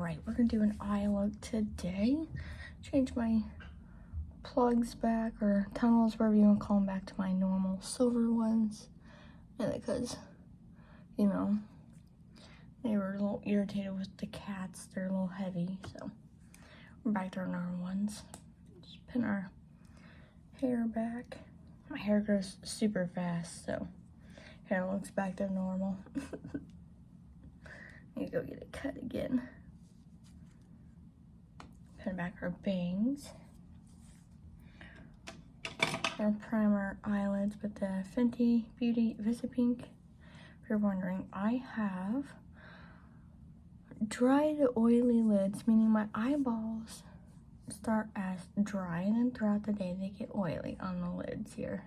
Alright, we're gonna do an eye look today. Change my plugs back, or tunnels, wherever you want to call them, back to my normal silver ones. And because, you know, they were a little irritated with the cats. They're a little heavy, so we're back to our normal ones. Just pin our hair back. My hair grows super fast, so hair looks back to normal. Need to go get it cut again. Pin back our bangs. Our primer eyelids with the Fenty Beauty Visa Pink. If you're wondering, I have dry to oily lids, meaning my eyeballs start as dry and then throughout the day they get oily on the lids here.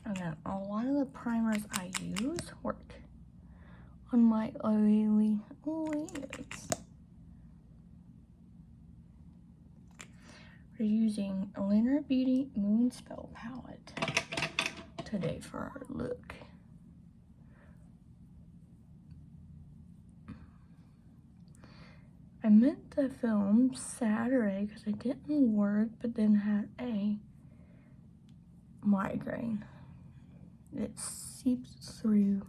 And then a lot of the primers I use work on my oily lids. We're using a Lunar Beauty Moon Spell palette today for our look. I meant to film Saturday because I didn't work, but then had a migraine. It seeps through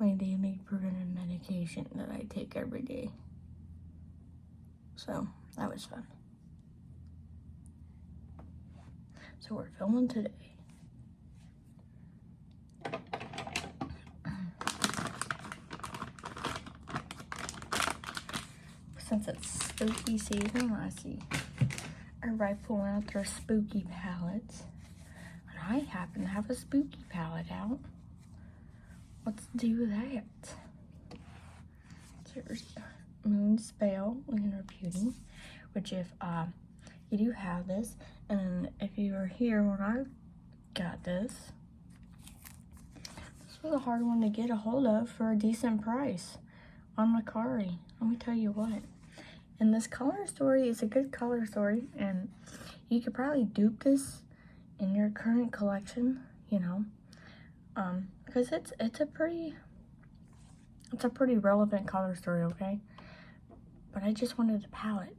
my daily preventive medication that I take every day. So that was fun. So we're filming today. Since it's spooky season, I see everybody pulling out their spooky palettes. And I happen to have a spooky palette out. Let's do that. So here's Moon Spell Lunar Beauty, which if you do have this, and if you were here when I got this was a hard one to get a hold of for a decent price on Mercari. Let me tell you what. And this color story is a good color story, and you could probably dupe this in your current collection, you know, because it's a pretty relevant color story, okay? But I just wanted a palette,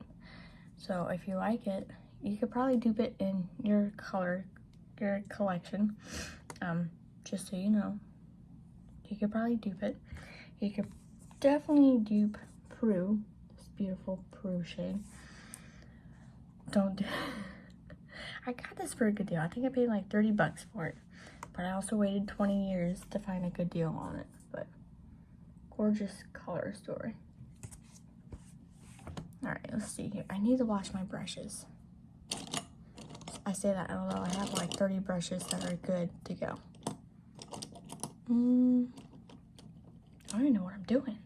so if you like it, you could probably dupe it in your collection. Just so you know, you could probably dupe it. You could definitely dupe Prue. Beautiful Prue shade. Don't do I got this for a good deal. I think I paid like 30 bucks for it, but I also waited 20 years to find a good deal on it. But gorgeous color story. All right, let's see here. I need to wash my brushes. I say that although I have like 30 brushes that are good to go. I don't even know what I'm doing.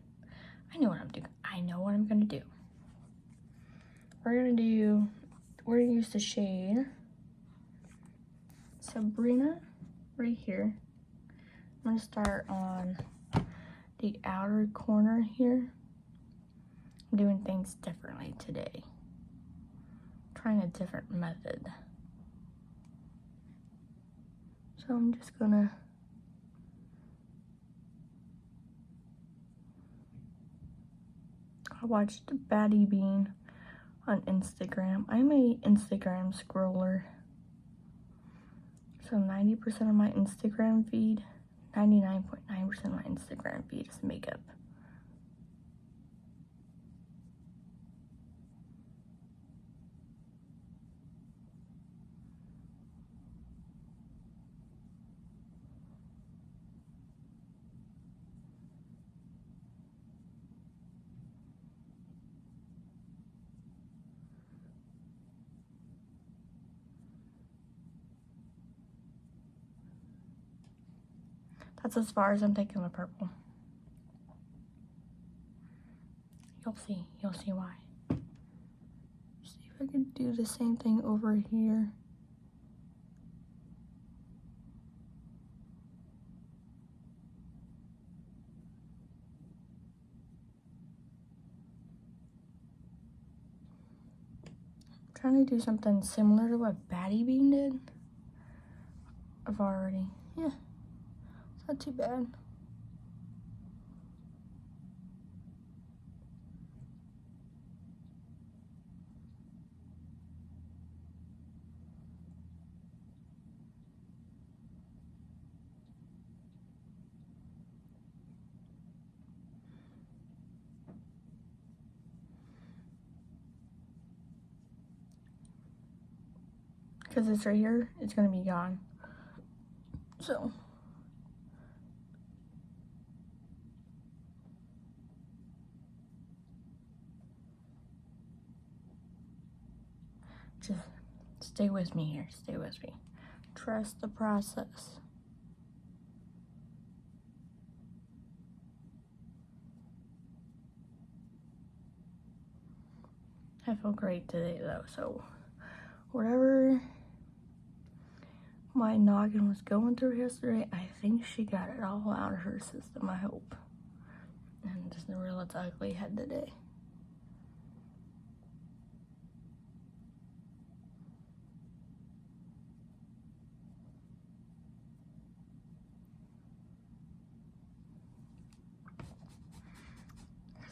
I know what I'm doing. I know what I'm gonna do. We're gonna use the shade Sabrina right here. I'm gonna start on the outer corner here. I'm doing things differently today. Trying a different method. So I'm just gonna I watched Batty Bean on Instagram. I'm a Instagram scroller. So 90% of my Instagram feed, 99.9% of my Instagram feed is makeup. That's as far as I'm taking the purple. You'll see why. See if I can do the same thing over here. I'm trying to do something similar to what Batty Bean did. Yeah. Not too bad. because it's right here, it's gonna be gone. So just stay with me here, stay with me. Trust the process. I feel great today though, so whatever my noggin was going through yesterday, I think she got it all out of her system, I hope. And doesn't realize its ugly head today.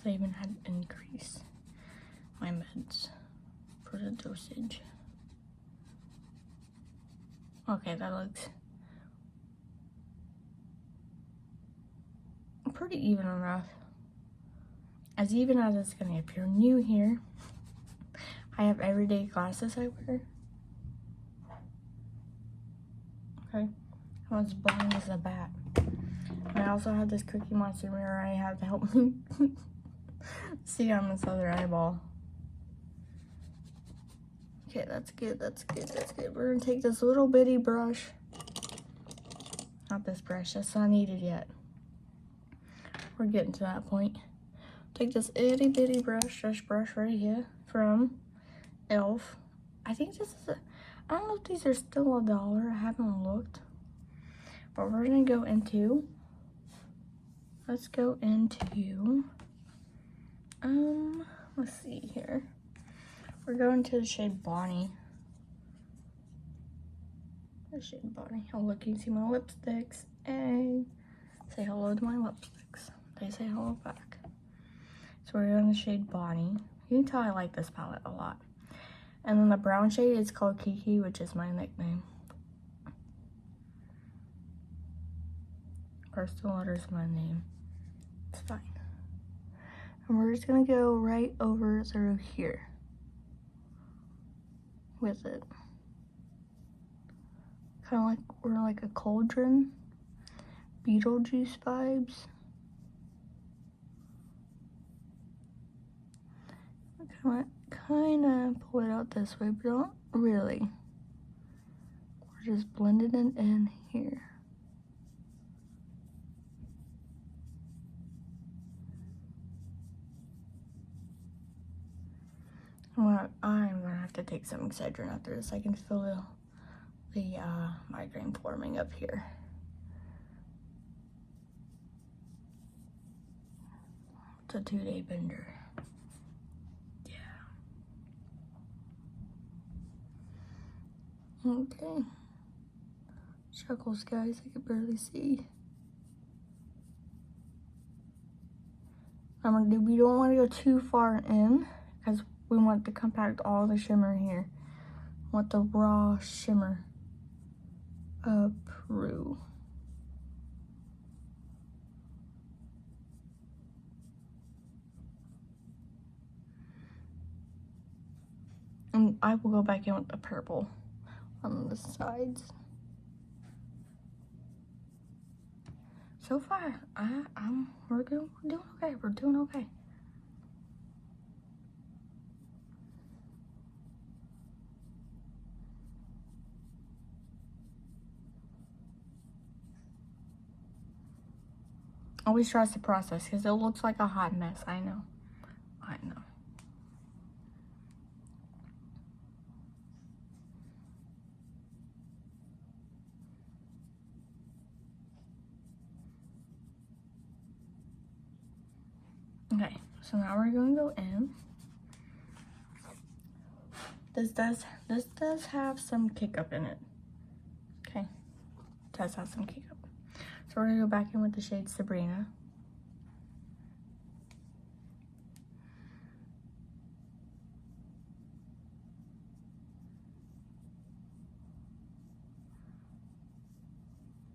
I even had to increase my meds for the dosage. Okay, that looks pretty even enough. As even as it's gonna. If you're new here, I have everyday glasses I wear. Okay, I was blind as a bat. And I also have this Cookie Monster mirror I have to help me see on this other eyeball. Okay, that's good, that's good, that's good. We're gonna take this little bitty brush. Not this brush, that's not needed yet. We're getting to that point. Take this itty bitty brush, this brush right here from e.l.f. I think this is I don't know if these are still $1. I haven't looked. But we're gonna go into, let's go into, let's see here. We're going to the shade Bonnie. The shade Bonnie. Oh, look, you can see my lipsticks. Hey, say hello to my lipsticks. They say hello back. So we're going to the shade Bonnie. You can tell I like this palette a lot. And then the brown shade is called Kiki, which is my nickname. Crystal Waters is my name. It's fine. And we're just gonna go right over through here with it. Kind of like we're like a cauldron. Beetlejuice vibes. Kind of pull it out this way, but not really. We're just blending it in here. Well, I'm gonna have to take some Excedrin after this. I can feel the migraine forming up here. It's a 2-day bender. Yeah. Okay. Chuckles, guys. I can barely see. We don't want to go too far in because we want to compact all the shimmer here. We want the raw shimmer up through. And I will go back in with the purple on the sides. So far, we're doing okay. We're doing okay. Always trust the process because it looks like a hot mess. I know. I know. Okay, so now we're going to go in. This does have some kick up in it. Okay, it does have some kick up. So we're gonna go back in with the shade Sabrina.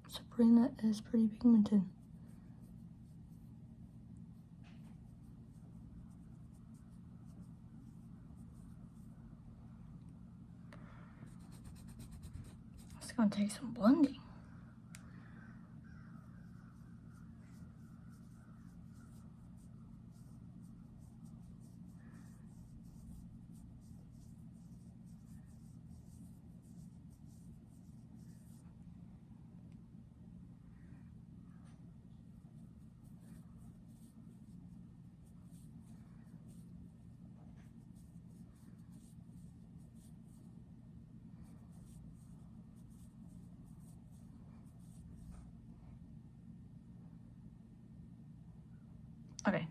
Sabrina is pretty pigmented. It's gonna take some blending. Okay,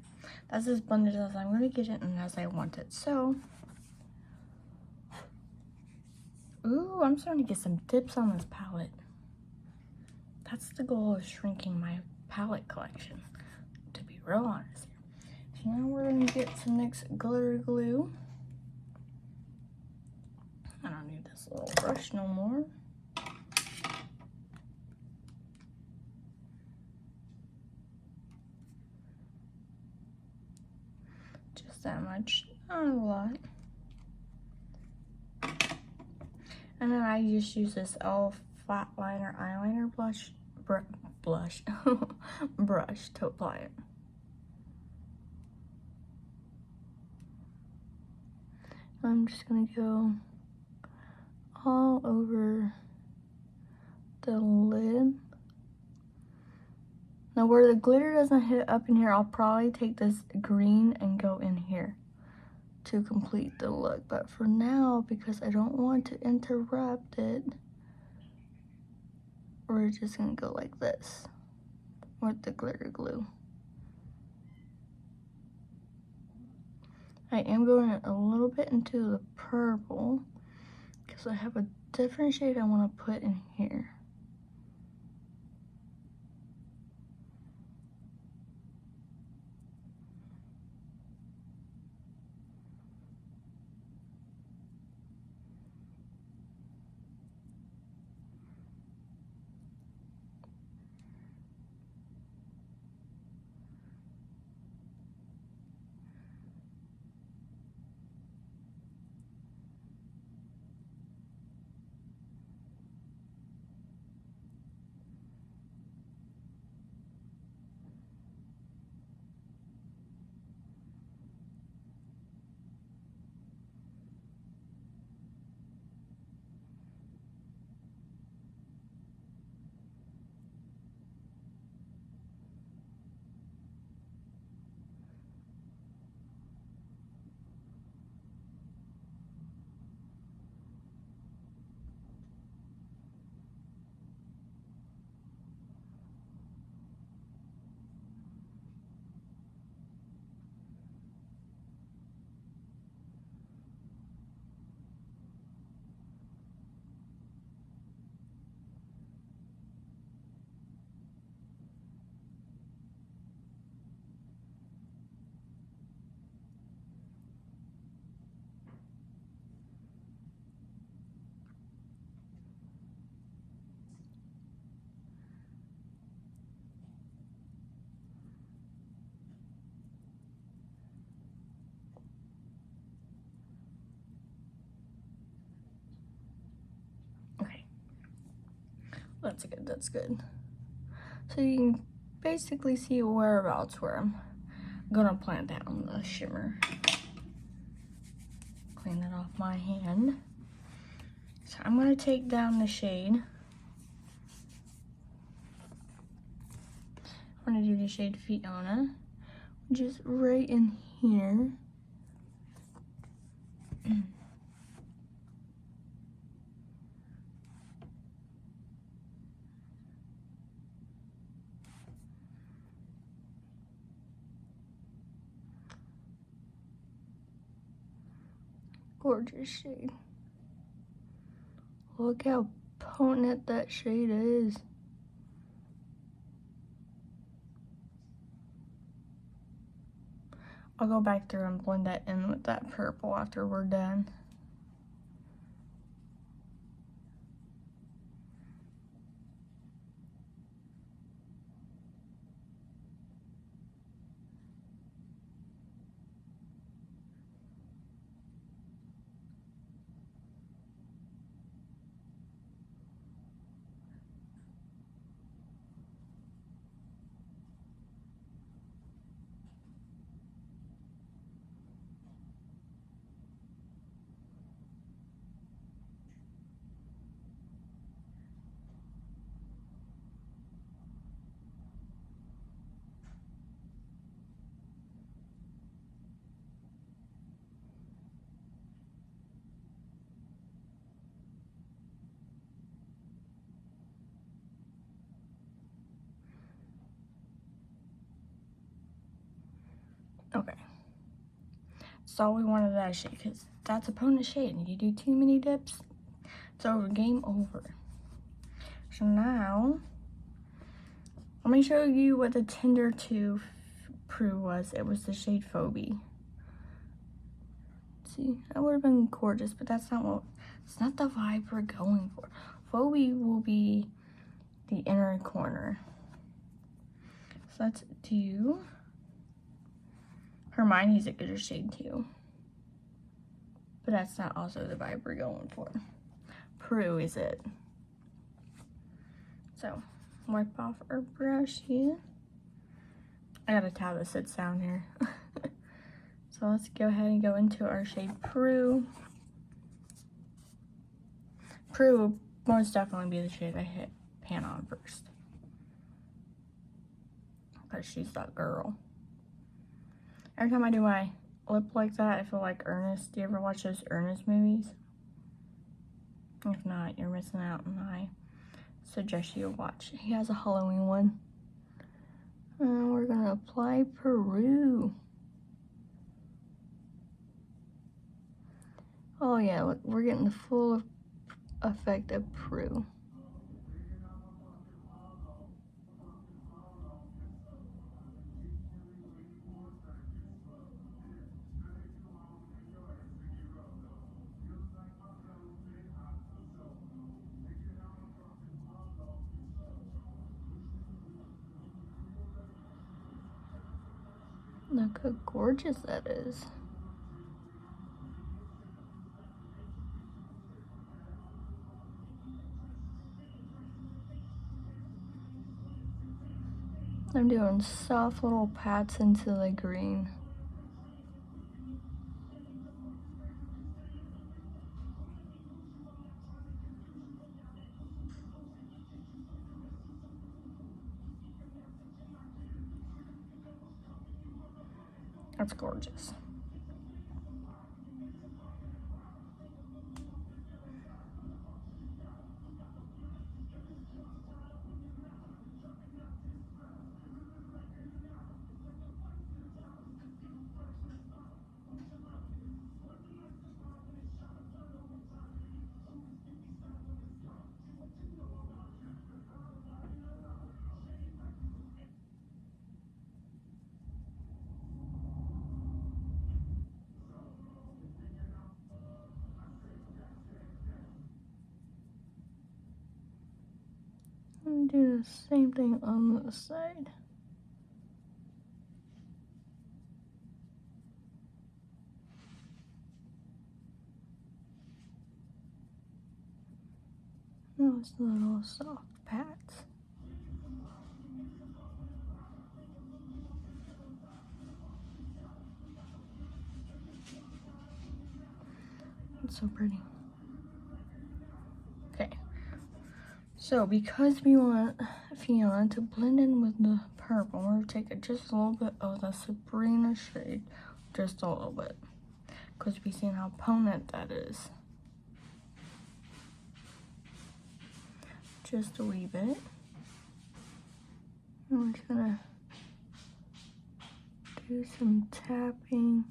that's as blended as I'm gonna get it and as I want it. So, ooh, I'm starting to get some dips on this palette. That's the goal of shrinking my palette collection, to be real honest here. So now we're gonna get some next glitter glue. I don't need this little brush no more. Just that much, not a lot. And then I just use this e.l.f. flat liner eyeliner brush to apply it. I'm just gonna go all over the lid. Now where the glitter doesn't hit up in here, I'll probably take this green and go in here to complete the look. But for now, because I don't want to interrupt it, we're just gonna go like this with the glitter glue. I am going a little bit into the purple because I have a different shade I want to put in here. Okay, that's good, that's good. So you can basically see whereabouts where I'm gonna plant down the shimmer. Clean that off my hand. So I'm gonna take down the shade. I'm gonna do the shade Fiona, which is right in here. Gorgeous shade. Look how potent that shade is. I'll go back through and blend that in with that purple after we're done. Okay. So we wanted that shade because that's a bonus shade, and you do too many dips, it's over. Game over. So now, let me show you what the Tinder 2 Prue was. It was the shade Phobie. See, that would have been gorgeous, but that's not what, it's not the vibe we're going for. Phobie will be the inner corner. So let's do Hermione's a good shade too, but that's not also the vibe we're going for. Prue is it. So wipe off our brush here. I got a tab that sits down here. So let's go ahead and go into our shade Prue. Prue will most definitely be the shade I hit pan on first, because she's that girl. Every time I do my lip like that, I feel like Ernest. Do you ever watch those Ernest movies? If not, you're missing out, and I suggest you watch. He has a Halloween one. And we're gonna apply Prue. Oh yeah, look, we're getting the full effect of Prue. Look how gorgeous that is. I'm doing soft little pats into the green. That's gorgeous. I'm doing the same thing on the side. Those little soft pats. It's so pretty. Okay. So because we want Fiona to blend in with the purple, we're gonna take just a little bit of the Sabrina shade, just a little bit, because we've seen how potent that is. Just a wee bit. And we're just gonna do some tapping,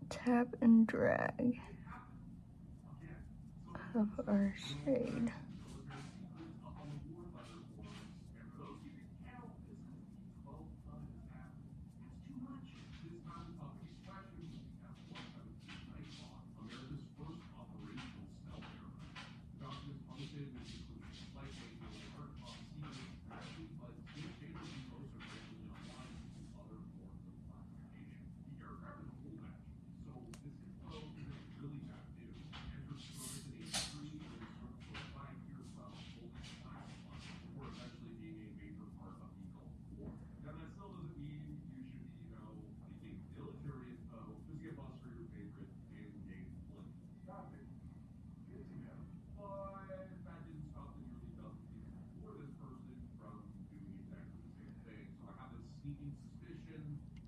tap and drag of our shade.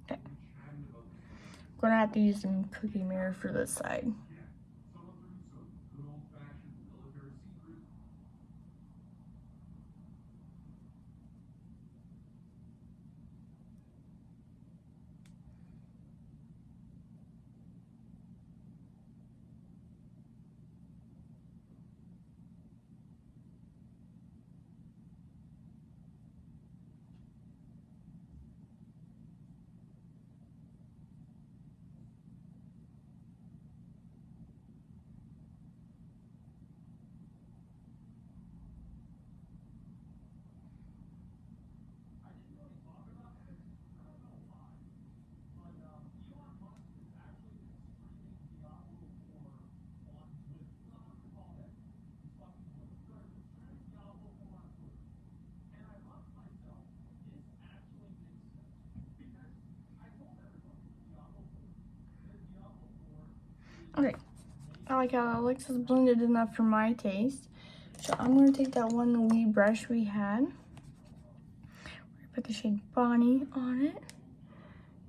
Okay. We're gonna have to use some cookie mirror for this side. Okay, I like how it looks. It's blended enough for my taste. So I'm gonna take that one wee brush we had. We're gonna put the shade Bonnie on it.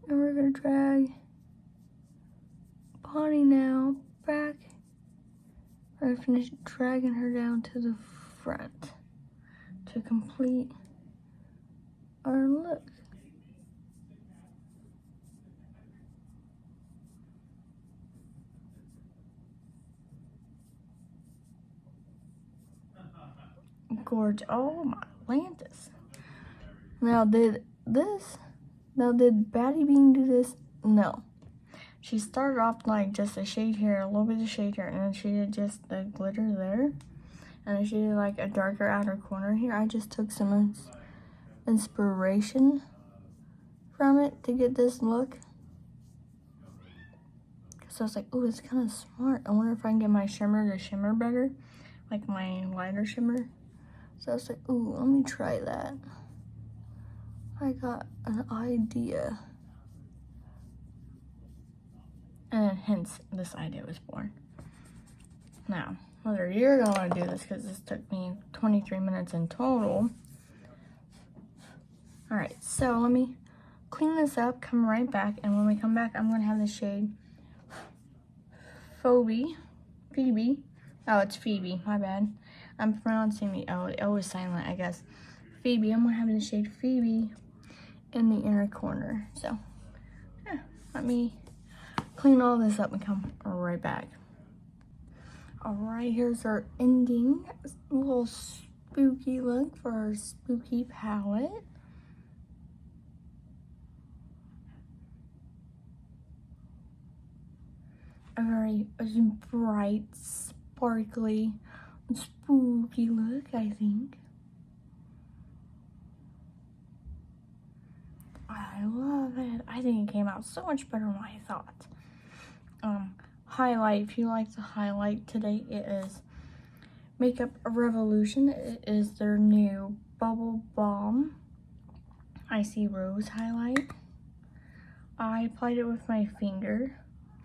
And we're gonna drag Bonnie now back. We're gonna finish dragging her down to the front to complete our look. Gorgeous. Oh my Atlantis. Now did Batty Bean do this? No. She started off like just a shade here, a little bit of shade here, and then she did just the glitter there. And then she did like a darker outer corner here. I just took some inspiration from it to get this look. So I was like, oh, it's kind of smart. I wonder if I can get my shimmer to shimmer better, like my lighter shimmer. So I was like, ooh, let me try that. I got an idea. And hence, this idea was born. Now, whether you're going to want to do this, because this took me 23 minutes in total. Alright, so let me clean this up, come right back, and when we come back, I'm going to have the shade Phoebe. Oh, it's Phoebe, my bad. I'm pronouncing the O. The O is silent, I guess. Phoebe, I'm going to have the shade Phoebe in the inner corner. So, yeah, let me clean all this up and come right back. Alright, here's our ending. A little spooky look for our spooky palette. A very bright, sparkly, spooky look, I think. I love it. I think it came out so much better than I thought. Highlight, if you like the highlight today, it is Makeup Revolution. It is their new Bubble Balm Icy Rose highlight. I applied it with my finger.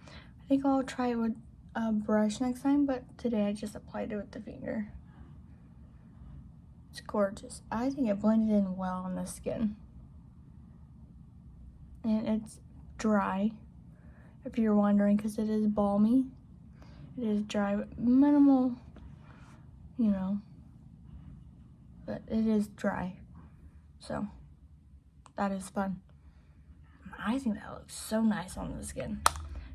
I think I'll try it with a brush next time, but today I just applied it with the finger. It's gorgeous. I think it blended in well on the skin. And it's dry, if you're wondering, because it is balmy. It is dry, but minimal, you know, but it is dry. So, that is fun. I think that looks so nice on the skin.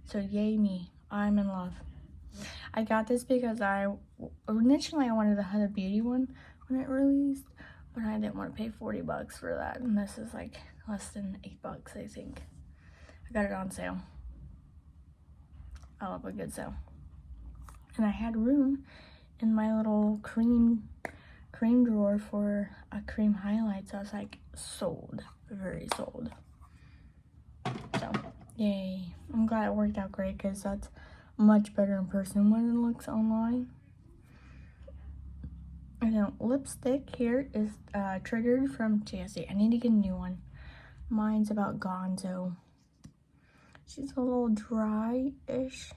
So, yay me. I'm in love. I got this because initially I wanted the Huda Beauty one when it released, but I didn't want to pay 40 bucks for that. And this is like less than 8 bucks, I think. I got it on sale. I love a good sale. And I had room in my little cream drawer for a cream highlight. So I was like, sold. Very sold. So, yay. I'm glad it worked out great because that's much better in person when it looks online. And then lipstick here is triggered from JSC. I need to get a new one. Mine's about Gonzo. She's a little dry-ish,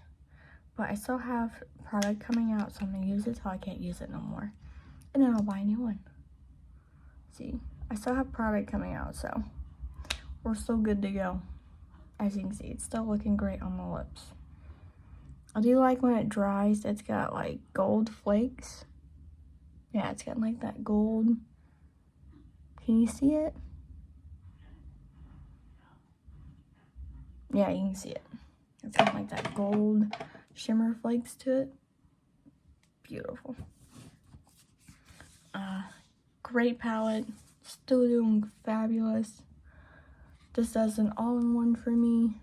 but I still have product coming out, so I'm gonna use it till I can't use it no more. And then I'll buy a new one. See, I still have product coming out, so we're still good to go. As you can see, it's still looking great on the lips. I do like when it dries, it's got like gold flakes. Yeah, it's got like that gold. Can you see it? Yeah, you can see it. It's got like that gold shimmer flakes to it. Beautiful. Great palette. Still doing fabulous. This does an all-in-one for me.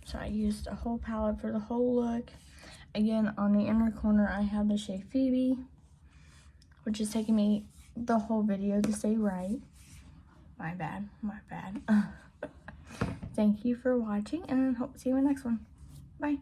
So I used a whole palette for the whole look. Again, on the inner corner, I have the shade Phoebe, which is taking me the whole video to say right. My bad. Thank you for watching, and I hope to see you in the next one. Bye.